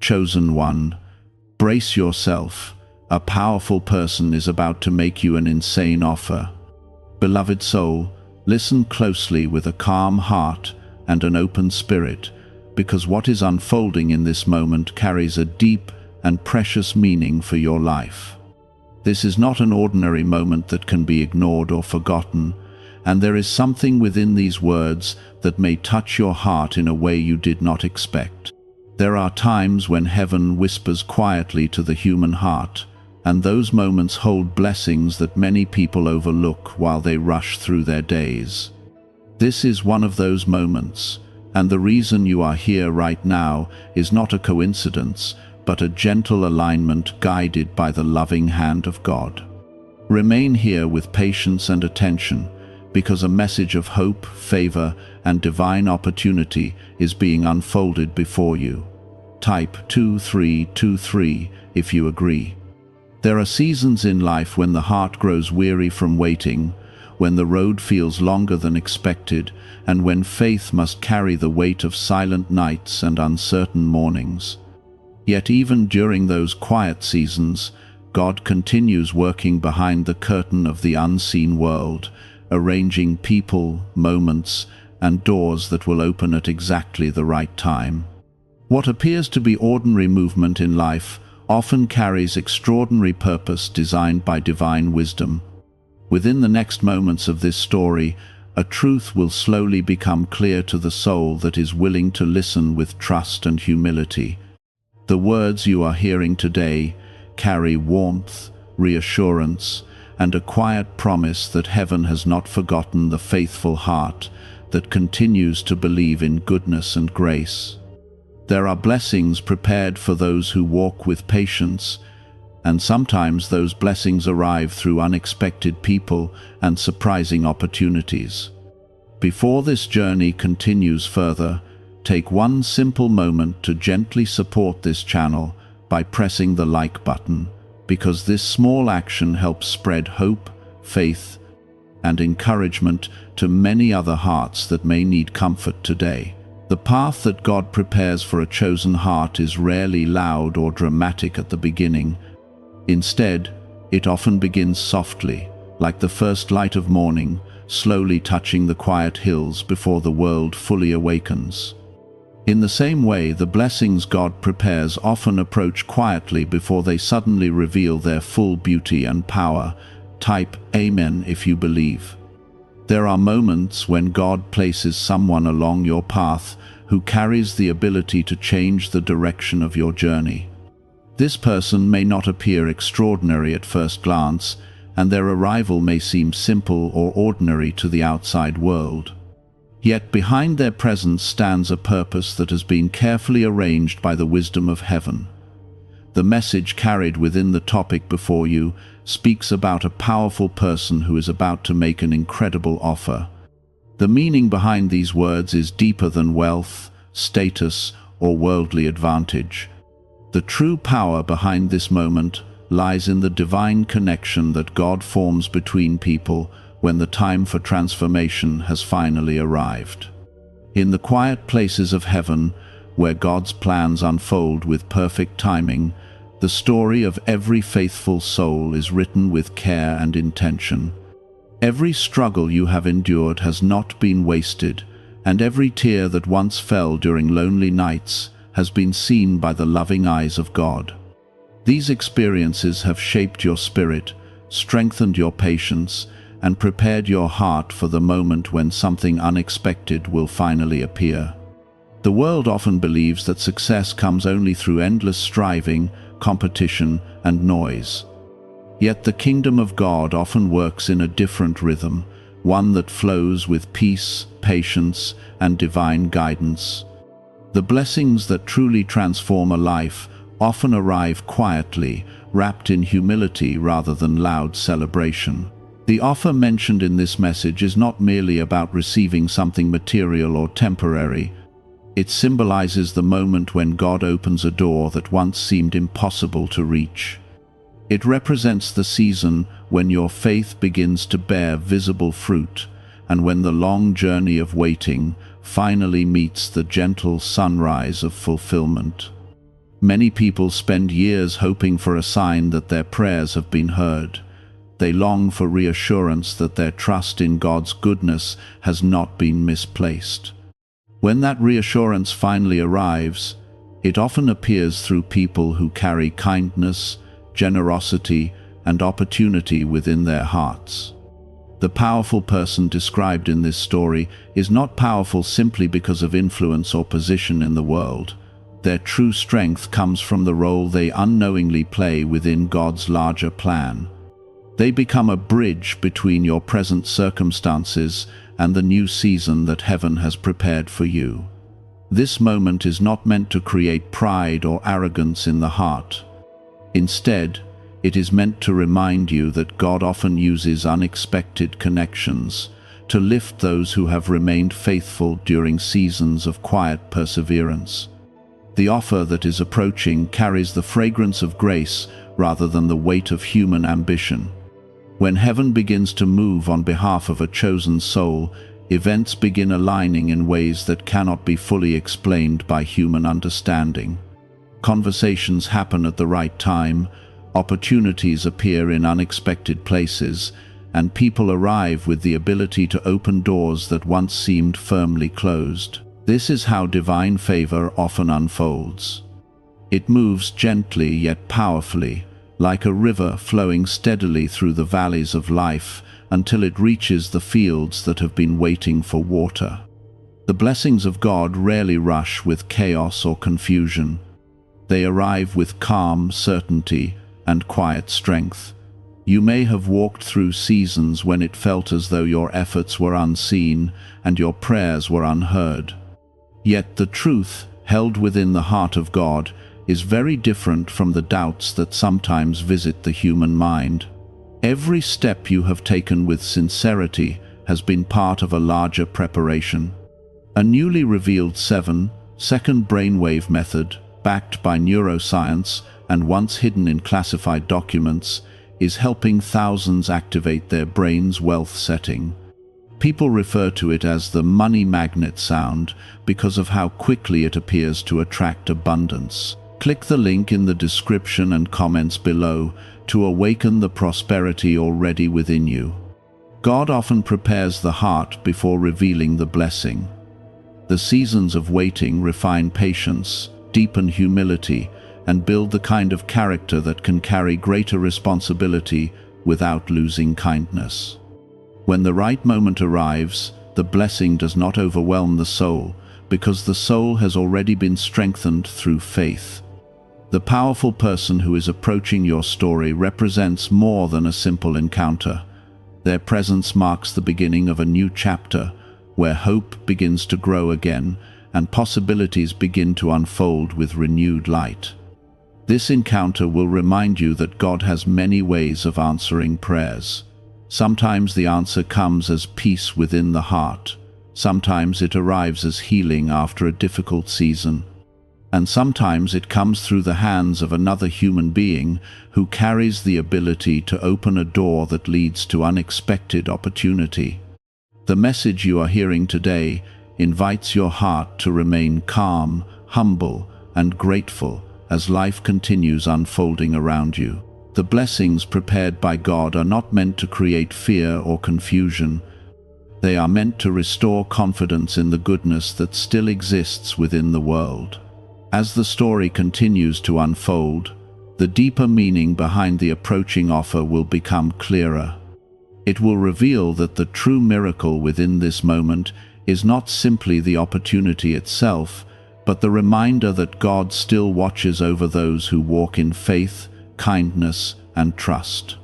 Chosen one, brace yourself. A powerful person is about to make you an insane offer. Beloved soul, listen closely with a calm heart and an open spirit, because what is unfolding in this moment carries a deep and precious meaning for your life. This is not an ordinary moment that can be ignored or forgotten, and there is something within these words that may touch your heart in a way you did not expect. There are times when heaven whispers quietly to the human heart, and those moments hold blessings that many people overlook while they rush through their days. This is one of those moments, and the reason you are here right now is not a coincidence, but a gentle alignment guided by the loving hand of God. Remain here with patience and attention, because a message of hope, favor, and divine opportunity is being unfolded before you. Type 2323 if you agree. There are seasons in life when the heart grows weary from waiting, when the road feels longer than expected, and when faith must carry the weight of silent nights and uncertain mornings. Yet even during those quiet seasons, God continues working behind the curtain of the unseen world, arranging people, moments, and doors that will open at exactly the right time. What appears to be ordinary movement in life often carries extraordinary purpose designed by divine wisdom. Within the next moments of this story, a truth will slowly become clear to the soul that is willing to listen with trust and humility. The words you are hearing today carry warmth, reassurance, and a quiet promise that heaven has not forgotten the faithful heart that continues to believe in goodness and grace. There are blessings prepared for those who walk with patience, and sometimes those blessings arrive through unexpected people and surprising opportunities. Before this journey continues further, take one simple moment to gently support this channel by pressing the like button, because this small action helps spread hope, faith, and encouragement to many other hearts that may need comfort today. The path that God prepares for a chosen heart is rarely loud or dramatic at the beginning. Instead, it often begins softly, like the first light of morning, slowly touching the quiet hills before the world fully awakens. In the same way, the blessings God prepares often approach quietly before they suddenly reveal their full beauty and power. Type Amen if you believe. There are moments when God places someone along your path who carries the ability to change the direction of your journey. This person may not appear extraordinary at first glance, and their arrival may seem simple or ordinary to the outside world. Yet behind their presence stands a purpose that has been carefully arranged by the wisdom of heaven. The message carried within the topic before you speaks about a powerful person who is about to make an incredible offer. The meaning behind these words is deeper than wealth, status, or worldly advantage. The true power behind this moment lies in the divine connection that God forms between people when the time for transformation has finally arrived. In the quiet places of heaven, where God's plans unfold with perfect timing, the story of every faithful soul is written with care and intention. Every struggle you have endured has not been wasted, and every tear that once fell during lonely nights has been seen by the loving eyes of God. These experiences have shaped your spirit, strengthened your patience, and prepared your heart for the moment when something unexpected will finally appear. The world often believes that success comes only through endless striving, competition, and noise. Yet the kingdom of God often works in a different rhythm, one that flows with peace, patience, and divine guidance. The blessings that truly transform a life often arrive quietly, wrapped in humility rather than loud celebration. The offer mentioned in this message is not merely about receiving something material or temporary. It symbolizes the moment when God opens a door that once seemed impossible to reach. It represents the season when your faith begins to bear visible fruit, and when the long journey of waiting finally meets the gentle sunrise of fulfillment. Many people spend years hoping for a sign that their prayers have been heard. They long for reassurance that their trust in God's goodness has not been misplaced. When that reassurance finally arrives, it often appears through people who carry kindness, generosity, and opportunity within their hearts. The powerful person described in this story is not powerful simply because of influence or position in the world. Their true strength comes from the role they unknowingly play within God's larger plan. They become a bridge between your present circumstances and the new season that heaven has prepared for you. This moment is not meant to create pride or arrogance in the heart. Instead, it is meant to remind you that God often uses unexpected connections to lift those who have remained faithful during seasons of quiet perseverance. The offer that is approaching carries the fragrance of grace rather than the weight of human ambition. When heaven begins to move on behalf of a chosen soul, events begin aligning in ways that cannot be fully explained by human understanding. Conversations happen at the right time, opportunities appear in unexpected places, and people arrive with the ability to open doors that once seemed firmly closed. This is how divine favor often unfolds. It moves gently yet powerfully, like a river flowing steadily through the valleys of life until it reaches the fields that have been waiting for water. The blessings of God rarely rush with chaos or confusion. They arrive with calm certainty and quiet strength. You may have walked through seasons when it felt as though your efforts were unseen and your prayers were unheard. Yet the truth, held within the heart of God, is very different from the doubts that sometimes visit the human mind. Every step you have taken with sincerity has been part of a larger preparation. A newly revealed 7-second brainwave method, backed by neuroscience and once hidden in classified documents, is helping thousands activate their brain's wealth setting. People refer to it as the money magnet sound because of how quickly it appears to attract abundance. Click the link in the description and comments below to awaken the prosperity already within you. God often prepares the heart before revealing the blessing. The seasons of waiting refine patience, deepen humility, and build the kind of character that can carry greater responsibility without losing kindness. When the right moment arrives, the blessing does not overwhelm the soul, because the soul has already been strengthened through faith. The powerful person who is approaching your story represents more than a simple encounter. Their presence marks the beginning of a new chapter, where hope begins to grow again and possibilities begin to unfold with renewed light. This encounter will remind you that God has many ways of answering prayers. Sometimes the answer comes as peace within the heart. Sometimes it arrives as healing after a difficult season. And sometimes it comes through the hands of another human being who carries the ability to open a door that leads to unexpected opportunity. The message you are hearing today invites your heart to remain calm, humble, and grateful as life continues unfolding around you. The blessings prepared by God are not meant to create fear or confusion. They are meant to restore confidence in the goodness that still exists within the world. As the story continues to unfold, the deeper meaning behind the approaching offer will become clearer. It will reveal that the true miracle within this moment is not simply the opportunity itself, but the reminder that God still watches over those who walk in faith, kindness, and trust.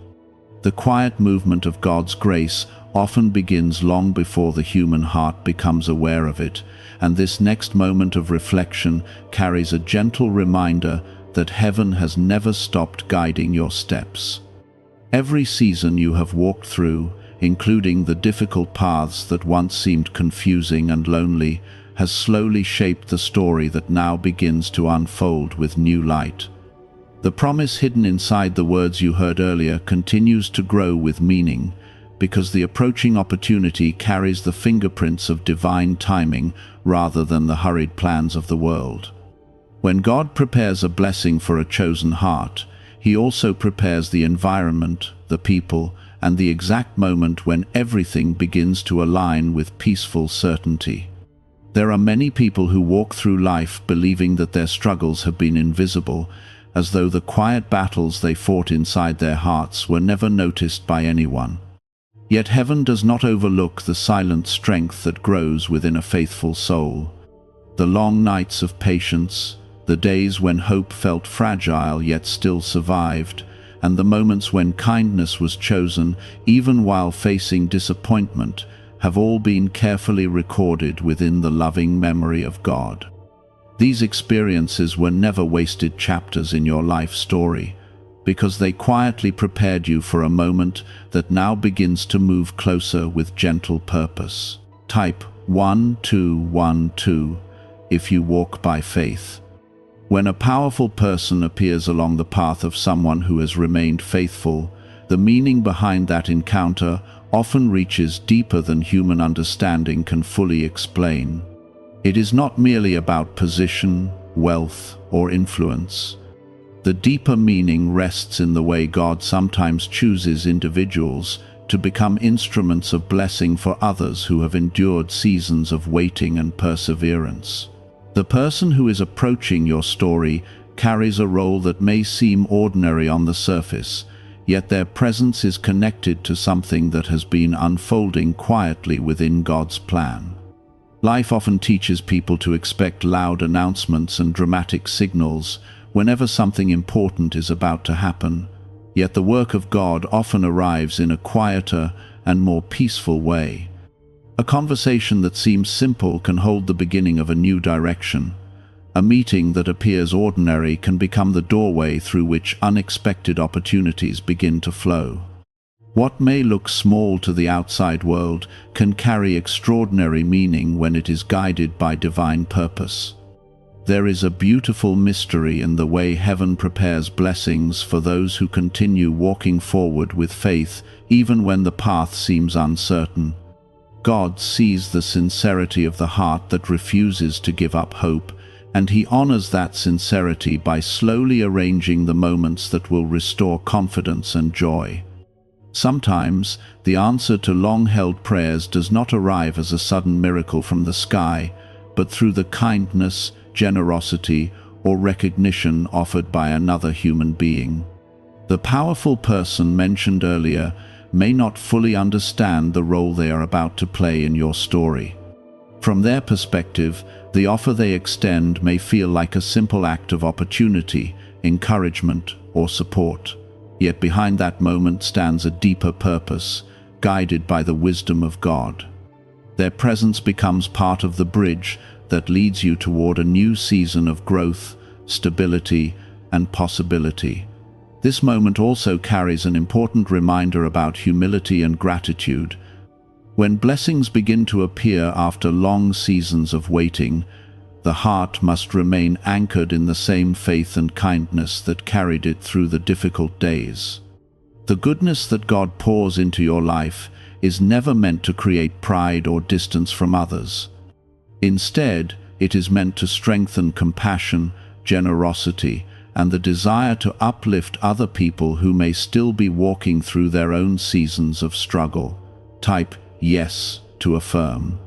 The quiet movement of God's grace often begins long before the human heart becomes aware of it, and this next moment of reflection carries a gentle reminder that heaven has never stopped guiding your steps. Every season you have walked through, including the difficult paths that once seemed confusing and lonely, has slowly shaped the story that now begins to unfold with new light. The promise hidden inside the words you heard earlier continues to grow with meaning, because the approaching opportunity carries the fingerprints of divine timing rather than the hurried plans of the world. When God prepares a blessing for a chosen heart, He also prepares the environment, the people, and the exact moment when everything begins to align with peaceful certainty. There are many people who walk through life believing that their struggles have been invisible, as though the quiet battles they fought inside their hearts were never noticed by anyone. Yet heaven does not overlook the silent strength that grows within a faithful soul. The long nights of patience, the days when hope felt fragile yet still survived, and the moments when kindness was chosen even while facing disappointment, have all been carefully recorded within the loving memory of God. These experiences were never wasted chapters in your life story, because they quietly prepared you for a moment that now begins to move closer with gentle purpose. Type 1212 if you walk by faith. When a powerful person appears along the path of someone who has remained faithful, the meaning behind that encounter often reaches deeper than human understanding can fully explain. It is not merely about position, wealth, or influence. The deeper meaning rests in the way God sometimes chooses individuals to become instruments of blessing for others who have endured seasons of waiting and perseverance. The person who is approaching your story carries a role that may seem ordinary on the surface, yet their presence is connected to something that has been unfolding quietly within God's plan. Life often teaches people to expect loud announcements and dramatic signals whenever something important is about to happen, yet the work of God often arrives in a quieter and more peaceful way. A conversation that seems simple can hold the beginning of a new direction. A meeting that appears ordinary can become the doorway through which unexpected opportunities begin to flow. What may look small to the outside world can carry extraordinary meaning when it is guided by divine purpose. There is a beautiful mystery in the way heaven prepares blessings for those who continue walking forward with faith even when the path seems uncertain. God sees the sincerity of the heart that refuses to give up hope, and He honors that sincerity by slowly arranging the moments that will restore confidence and joy. Sometimes, the answer to long-held prayers does not arrive as a sudden miracle from the sky, but through the kindness, generosity, or recognition offered by another human being. The powerful person mentioned earlier may not fully understand the role they are about to play in your story. From their perspective, the offer they extend may feel like a simple act of opportunity, encouragement, or support. Yet behind that moment stands a deeper purpose, guided by the wisdom of God. Their presence becomes part of the bridge that leads you toward a new season of growth, stability, and possibility. This moment also carries an important reminder about humility and gratitude. When blessings begin to appear after long seasons of waiting, the heart must remain anchored in the same faith and kindness that carried it through the difficult days. The goodness that God pours into your life is never meant to create pride or distance from others. Instead, it is meant to strengthen compassion, generosity, and the desire to uplift other people who may still be walking through their own seasons of struggle. Type yes to affirm.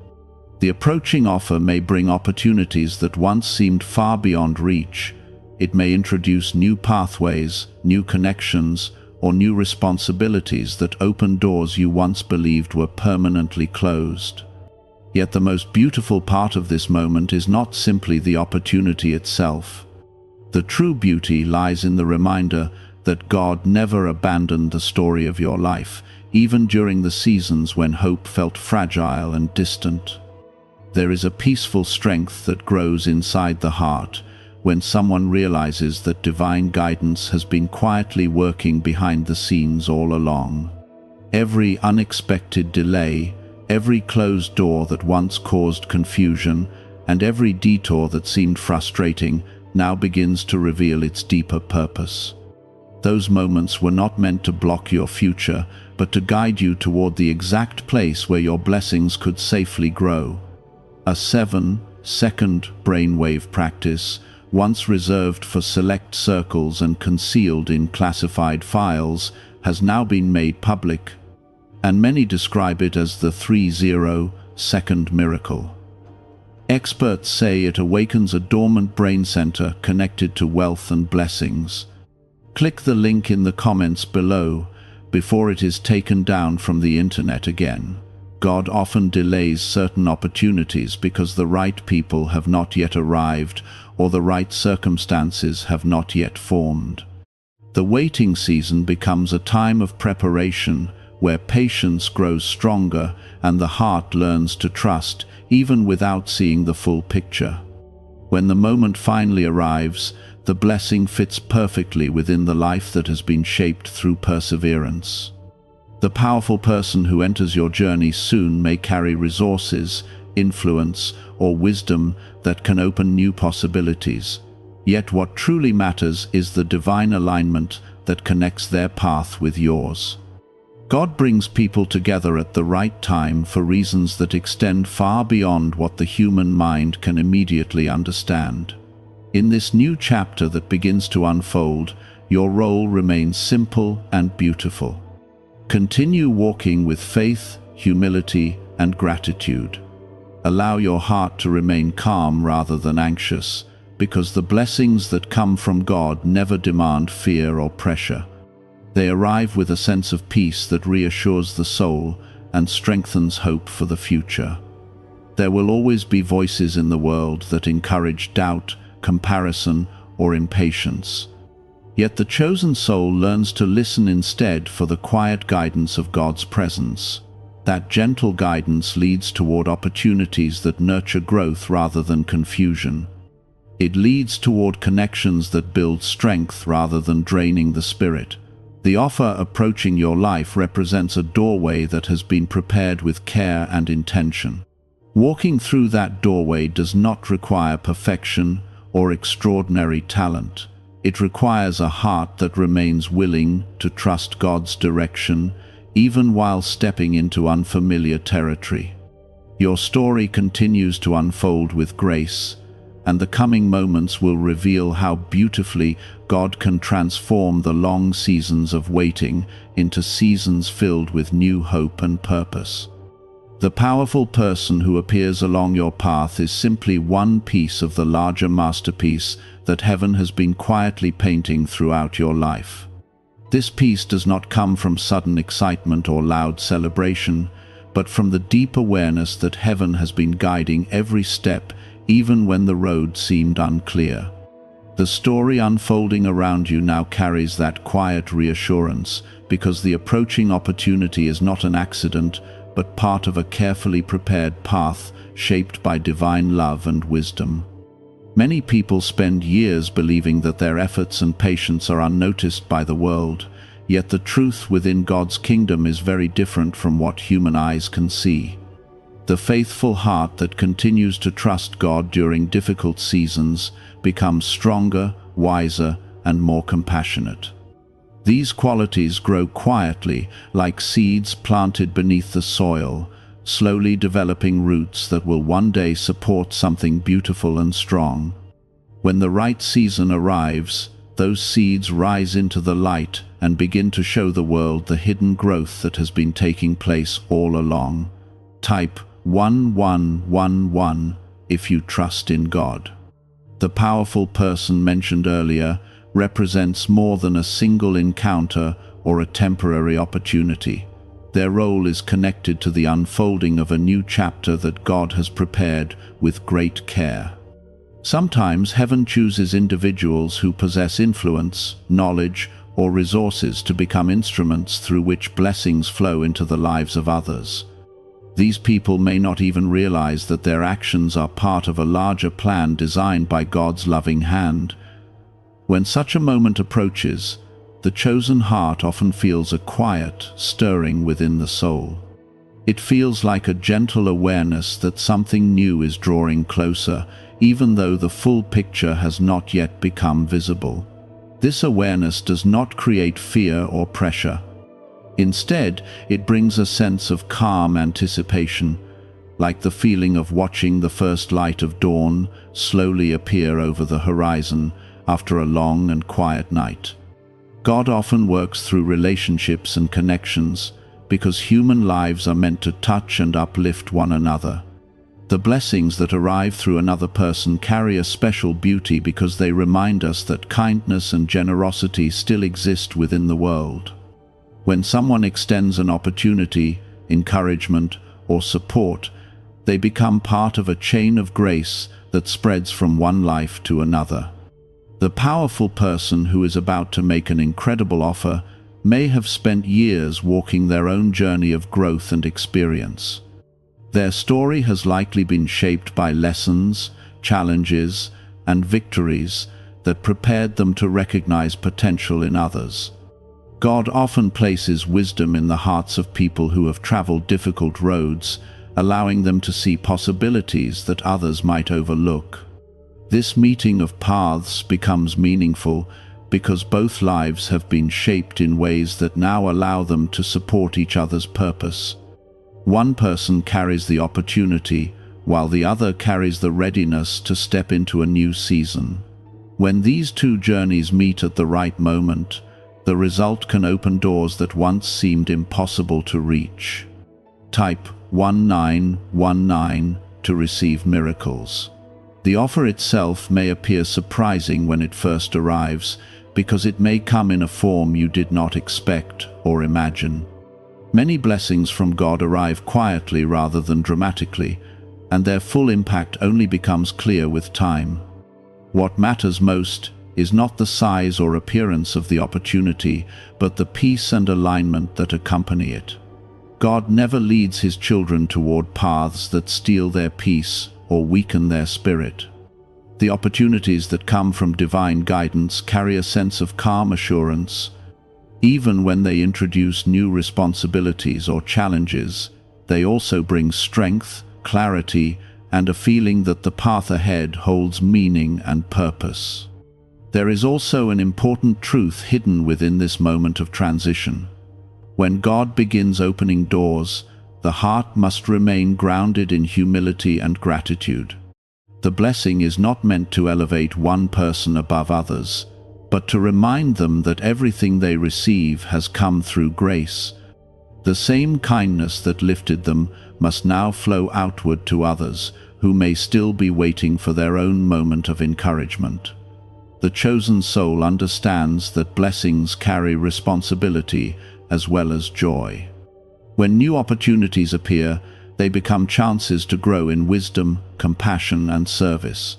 The approaching offer may bring opportunities that once seemed far beyond reach. It may introduce new pathways, new connections, or new responsibilities that open doors you once believed were permanently closed. Yet the most beautiful part of this moment is not simply the opportunity itself. The true beauty lies in the reminder that God never abandoned the story of your life, even during the seasons when hope felt fragile and distant. There is a peaceful strength that grows inside the heart when someone realizes that divine guidance has been quietly working behind the scenes all along. Every unexpected delay, every closed door that once caused confusion, and every detour that seemed frustrating now begins to reveal its deeper purpose. Those moments were not meant to block your future, but to guide you toward the exact place where your blessings could safely grow. A 7-second brainwave practice once reserved for select circles and concealed in classified files, has now been made public, and many describe it as the 30-second miracle. Experts say it awakens a dormant brain center connected to wealth and blessings. Click the link in the comments below before it is taken down from the internet again. God often delays certain opportunities because the right people have not yet arrived or the right circumstances have not yet formed. The waiting season becomes a time of preparation where patience grows stronger and the heart learns to trust even without seeing the full picture. When the moment finally arrives, the blessing fits perfectly within the life that has been shaped through perseverance. The powerful person who enters your journey soon may carry resources, influence, or wisdom that can open new possibilities. Yet what truly matters is the divine alignment that connects their path with yours. God brings people together at the right time for reasons that extend far beyond what the human mind can immediately understand. In this new chapter that begins to unfold, your role remains simple and beautiful. Continue walking with faith, humility, and gratitude. Allow your heart to remain calm rather than anxious, because the blessings that come from God never demand fear or pressure. They arrive with a sense of peace that reassures the soul and strengthens hope for the future. There will always be voices in the world that encourage doubt, comparison, or impatience. Yet the chosen soul learns to listen instead for the quiet guidance of God's presence. That gentle guidance leads toward opportunities that nurture growth rather than confusion. It leads toward connections that build strength rather than draining the spirit. The offer approaching your life represents a doorway that has been prepared with care and intention. Walking through that doorway does not require perfection or extraordinary talent. It requires a heart that remains willing to trust God's direction, even while stepping into unfamiliar territory. Your story continues to unfold with grace, and the coming moments will reveal how beautifully God can transform the long seasons of waiting into seasons filled with new hope and purpose. The powerful person who appears along your path is simply one piece of the larger masterpiece that heaven has been quietly painting throughout your life. This piece does not come from sudden excitement or loud celebration, but from the deep awareness that heaven has been guiding every step, even when the road seemed unclear. The story unfolding around you now carries that quiet reassurance, because the approaching opportunity is not an accident, but part of a carefully prepared path shaped by divine love and wisdom. Many people spend years believing that their efforts and patience are unnoticed by the world, yet the truth within God's kingdom is very different from what human eyes can see. The faithful heart that continues to trust God during difficult seasons becomes stronger, wiser, and more compassionate. These qualities grow quietly, like seeds planted beneath the soil, slowly developing roots that will one day support something beautiful and strong. When the right season arrives, those seeds rise into the light and begin to show the world the hidden growth that has been taking place all along. Type 1111 if you trust in God. The powerful person mentioned earlier represents more than a single encounter or a temporary opportunity. Their role is connected to the unfolding of a new chapter that God has prepared with great care. Sometimes heaven chooses individuals who possess influence, knowledge, or resources to become instruments through which blessings flow into the lives of others. These people may not even realize that their actions are part of a larger plan designed by God's loving hand. When such a moment approaches, the chosen heart often feels a quiet stirring within the soul. It feels like a gentle awareness that something new is drawing closer, even though the full picture has not yet become visible. This awareness does not create fear or pressure. Instead, it brings a sense of calm anticipation, like the feeling of watching the first light of dawn slowly appear over the horizon after a long and quiet night. God often works through relationships and connections because human lives are meant to touch and uplift one another. The blessings that arrive through another person carry a special beauty because they remind us that kindness and generosity still exist within the world. When someone extends an opportunity, encouragement, or support, they become part of a chain of grace that spreads from one life to another. The powerful person who is about to make an incredible offer may have spent years walking their own journey of growth and experience. Their story has likely been shaped by lessons, challenges, and victories that prepared them to recognize potential in others. God often places wisdom in the hearts of people who have traveled difficult roads, allowing them to see possibilities that others might overlook. This meeting of paths becomes meaningful because both lives have been shaped in ways that now allow them to support each other's purpose. One person carries the opportunity, while the other carries the readiness to step into a new season. When these two journeys meet at the right moment, the result can open doors that once seemed impossible to reach. Type 1919 to receive miracles. The offer itself may appear surprising when it first arrives, because it may come in a form you did not expect or imagine. Many blessings from God arrive quietly rather than dramatically, and their full impact only becomes clear with time. What matters most is not the size or appearance of the opportunity, but the peace and alignment that accompany it. God never leads His children toward paths that steal their peace or weaken their spirit. The opportunities that come from divine guidance carry a sense of calm assurance. Even when they introduce new responsibilities or challenges, they also bring strength, clarity, and a feeling that the path ahead holds meaning and purpose. There is also an important truth hidden within this moment of transition. When God begins opening doors, the heart must remain grounded in humility and gratitude. The blessing is not meant to elevate one person above others, but to remind them that everything they receive has come through grace. The same kindness that lifted them must now flow outward to others who may still be waiting for their own moment of encouragement. The chosen soul understands that blessings carry responsibility as well as joy. When new opportunities appear, they become chances to grow in wisdom, compassion, and service.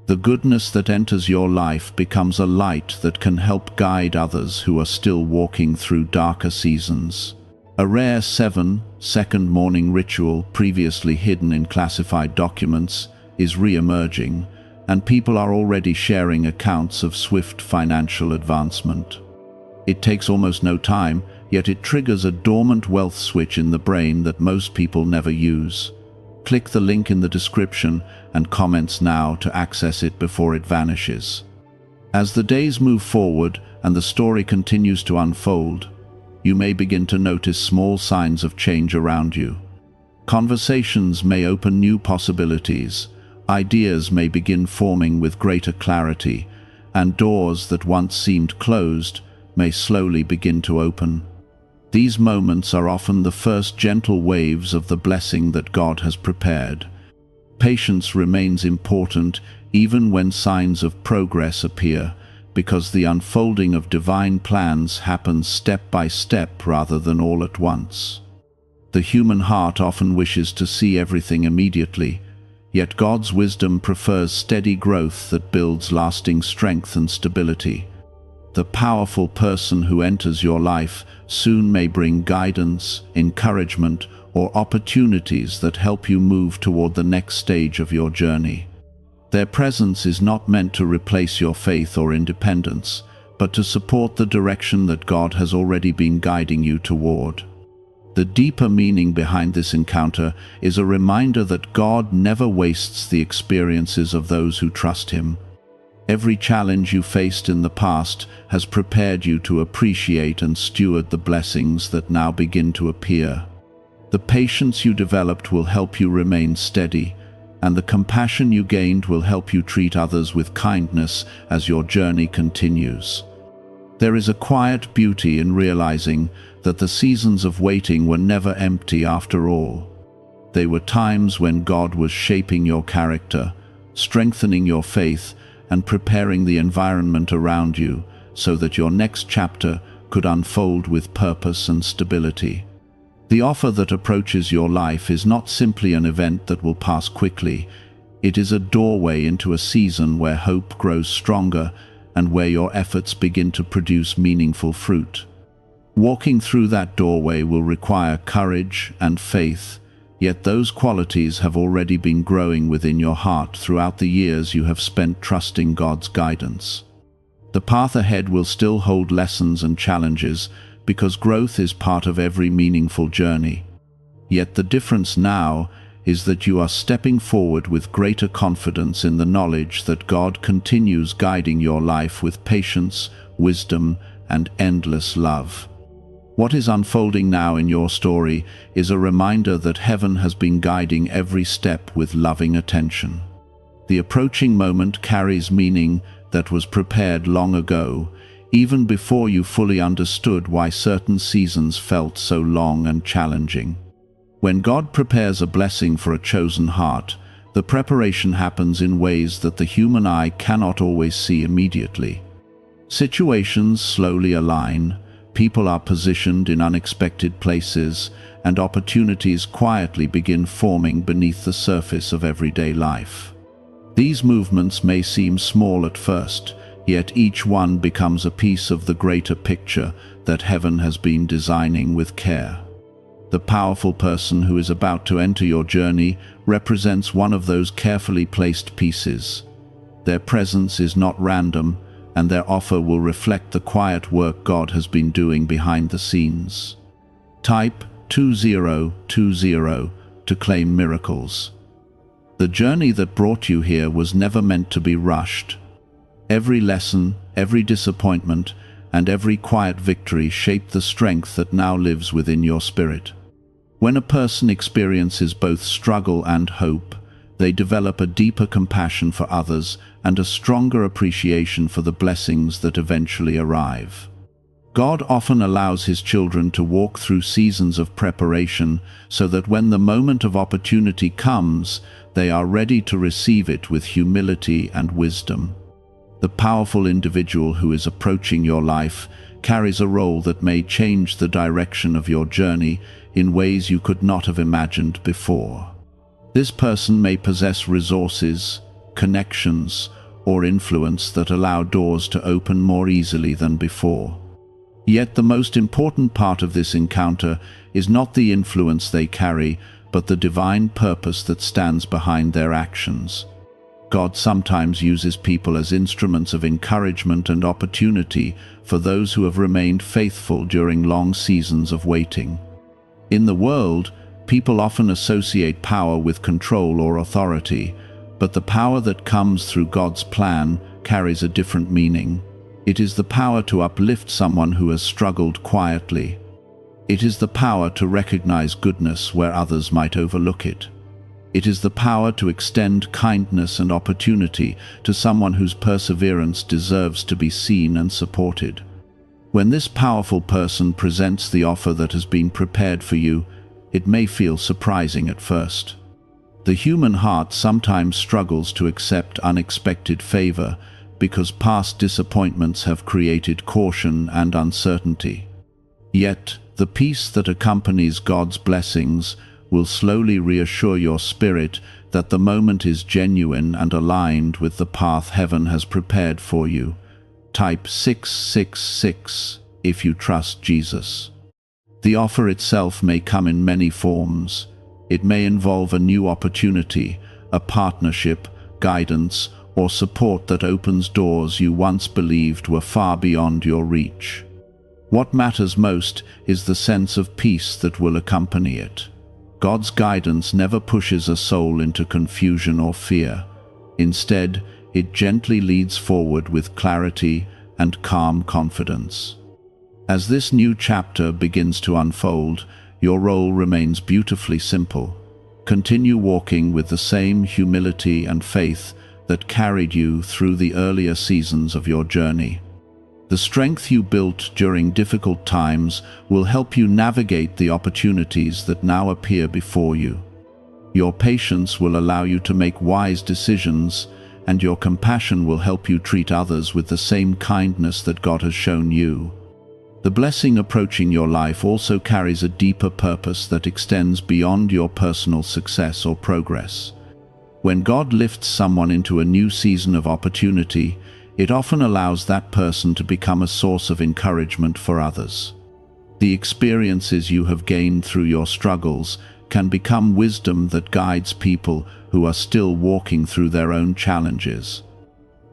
The goodness that enters your life becomes a light that can help guide others who are still walking through darker seasons. A rare 7-second morning ritual previously hidden in classified documents is re-emerging, and people are already sharing accounts of swift financial advancement. It takes almost no time, yet it triggers a dormant wealth switch in the brain that most people never use. Click the link in the description and comments now to access it before it vanishes. As the days move forward and the story continues to unfold, you may begin to notice small signs of change around you. Conversations may open new possibilities, ideas may begin forming with greater clarity, and doors that once seemed closed may slowly begin to open. These moments are often the first gentle waves of the blessing that God has prepared. Patience remains important even when signs of progress appear, because the unfolding of divine plans happens step by step rather than all at once. The human heart often wishes to see everything immediately, yet God's wisdom prefers steady growth that builds lasting strength and stability. The powerful person who enters your life soon may bring guidance, encouragement, or opportunities that help you move toward the next stage of your journey. Their presence is not meant to replace your faith or independence, but to support the direction that God has already been guiding you toward. The deeper meaning behind this encounter is a reminder that God never wastes the experiences of those who trust Him. Every challenge you faced in the past has prepared you to appreciate and steward the blessings that now begin to appear. The patience you developed will help you remain steady, and the compassion you gained will help you treat others with kindness as your journey continues. There is a quiet beauty in realizing that the seasons of waiting were never empty after all. They were times when God was shaping your character, strengthening your faith, and preparing the environment around you so that your next chapter could unfold with purpose and stability. The offer that approaches your life is not simply an event that will pass quickly. It is a doorway into a season where hope grows stronger and where your efforts begin to produce meaningful fruit. Walking through that doorway will require courage and faith, yet those qualities have already been growing within your heart throughout the years you have spent trusting God's guidance. The path ahead will still hold lessons and challenges, because growth is part of every meaningful journey. Yet the difference now is that you are stepping forward with greater confidence in the knowledge that God continues guiding your life with patience, wisdom, and endless love. What is unfolding now in your story is a reminder that heaven has been guiding every step with loving attention. The approaching moment carries meaning that was prepared long ago, even before you fully understood why certain seasons felt so long and challenging. When God prepares a blessing for a chosen heart, the preparation happens in ways that the human eye cannot always see immediately. Situations slowly align, people are positioned in unexpected places, and opportunities quietly begin forming beneath the surface of everyday life. These movements may seem small at first, yet each one becomes a piece of the greater picture that heaven has been designing with care. The powerful person who is about to enter your journey represents one of those carefully placed pieces. Their presence is not random, and their offer will reflect the quiet work God has been doing behind the scenes. Type 2020 to claim miracles. The journey that brought you here was never meant to be rushed. Every lesson, every disappointment, and every quiet victory shaped the strength that now lives within your spirit. When a person experiences both struggle and hope, they develop a deeper compassion for others and a stronger appreciation for the blessings that eventually arrive. God often allows His children to walk through seasons of preparation so that when the moment of opportunity comes, they are ready to receive it with humility and wisdom. The powerful individual who is approaching your life carries a role that may change the direction of your journey in ways you could not have imagined before. This person may possess resources, connections, or influence that allow doors to open more easily than before. Yet the most important part of this encounter is not the influence they carry, but the divine purpose that stands behind their actions. God sometimes uses people as instruments of encouragement and opportunity for those who have remained faithful during long seasons of waiting. In the world, people often associate power with control or authority, but the power that comes through God's plan carries a different meaning. It is the power to uplift someone who has struggled quietly. It is the power to recognize goodness where others might overlook it. It is the power to extend kindness and opportunity to someone whose perseverance deserves to be seen and supported. When this powerful person presents the offer that has been prepared for you, it may feel surprising at first. The human heart sometimes struggles to accept unexpected favor because past disappointments have created caution and uncertainty. Yet, the peace that accompanies God's blessings will slowly reassure your spirit that the moment is genuine and aligned with the path heaven has prepared for you. Type 666 if you trust Jesus. The offer itself may come in many forms. It may involve a new opportunity, a partnership, guidance, or support that opens doors you once believed were far beyond your reach. What matters most is the sense of peace that will accompany it. God's guidance never pushes a soul into confusion or fear. Instead, it gently leads forward with clarity and calm confidence. As this new chapter begins to unfold, Your role remains beautifully simple. Continue walking with the same humility and faith that carried you through the earlier seasons of your journey. The strength you built during difficult times will help you navigate the opportunities that now appear before you. Your patience will allow you to make wise decisions, and your compassion will help you treat others with the same kindness that God has shown you. The blessing approaching your life also carries a deeper purpose that extends beyond your personal success or progress. When God lifts someone into a new season of opportunity, it often allows that person to become a source of encouragement for others. The experiences you have gained through your struggles can become wisdom that guides people who are still walking through their own challenges.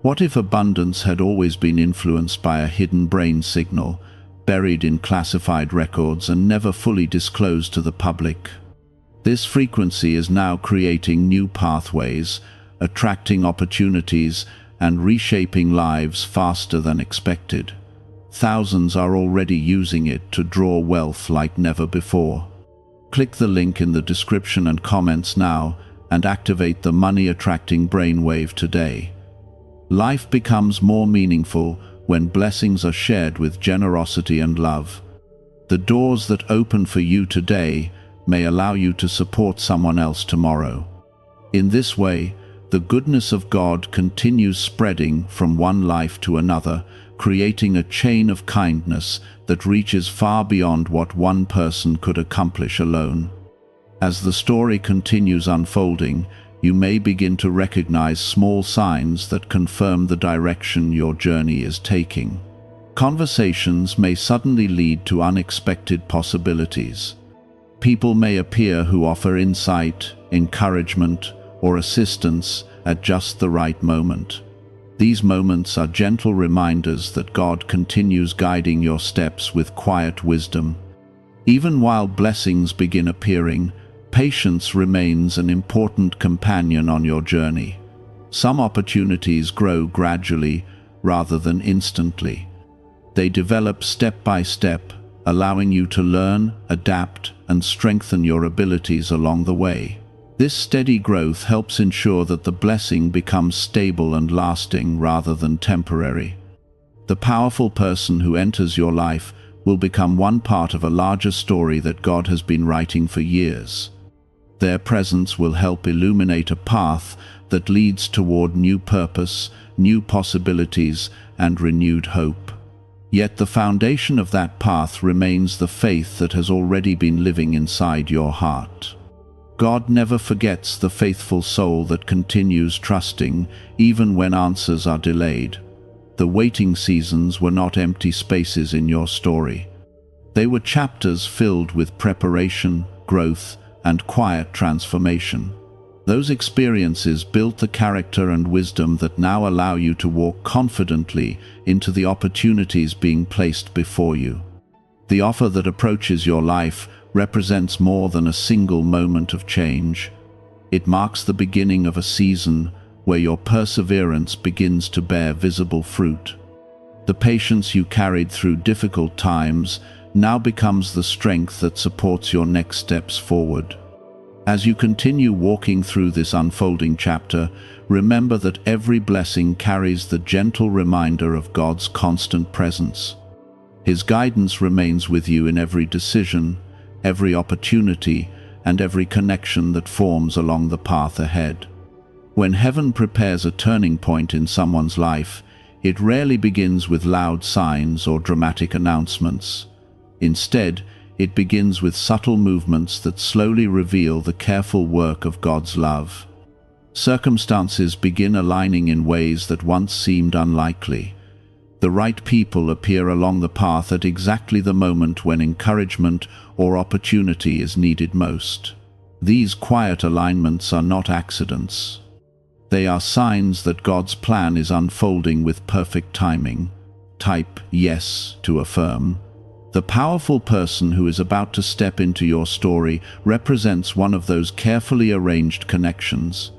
What if abundance had always been influenced by a hidden brain signal, buried in classified records and never fully disclosed to the public? This frequency is now creating new pathways, attracting opportunities, and reshaping lives faster than expected. Thousands are already using it to draw wealth like never before. Click the link in the description and comments now and activate the money-attracting brainwave today. Life becomes more meaningful when blessings are shared with generosity and love. The doors that open for you today may allow you to support someone else tomorrow. In this way, the goodness of God continues spreading from one life to another, creating a chain of kindness that reaches far beyond what one person could accomplish alone. As the story continues unfolding, you may begin to recognize small signs that confirm the direction your journey is taking. Conversations may suddenly lead to unexpected possibilities. People may appear who offer insight, encouragement, or assistance at just the right moment. These moments are gentle reminders that God continues guiding your steps with quiet wisdom. Even while blessings begin appearing, patience remains an important companion on your journey. Some opportunities grow gradually rather than instantly. They develop step by step, allowing you to learn, adapt, and strengthen your abilities along the way. This steady growth helps ensure that the blessing becomes stable and lasting rather than temporary. The powerful person who enters your life will become one part of a larger story that God has been writing for years. Their presence will help illuminate a path that leads toward new purpose, new possibilities, and renewed hope. Yet the foundation of that path remains the faith that has already been living inside your heart. God never forgets the faithful soul that continues trusting, even when answers are delayed. The waiting seasons were not empty spaces in your story. They were chapters filled with preparation, growth, and quiet transformation. Those experiences built the character and wisdom that now allow you to walk confidently into the opportunities being placed before you. The offer that approaches your life represents more than a single moment of change. It marks the beginning of a season where your perseverance begins to bear visible fruit. The patience you carried through difficult times now becomes the strength that supports your next steps forward. As you continue walking through this unfolding chapter, remember that every blessing carries the gentle reminder of God's constant presence. His guidance remains with you in every decision, every opportunity, and every connection that forms along the path ahead. When heaven prepares a turning point in someone's life, it rarely begins with loud signs or dramatic announcements. Instead, it begins with subtle movements that slowly reveal the careful work of God's love. Circumstances begin aligning in ways that once seemed unlikely. The right people appear along the path at exactly the moment when encouragement or opportunity is needed most. These quiet alignments are not accidents. They are signs that God's plan is unfolding with perfect timing. Type yes to affirm. The powerful person who is about to step into your story represents one of those carefully arranged connections.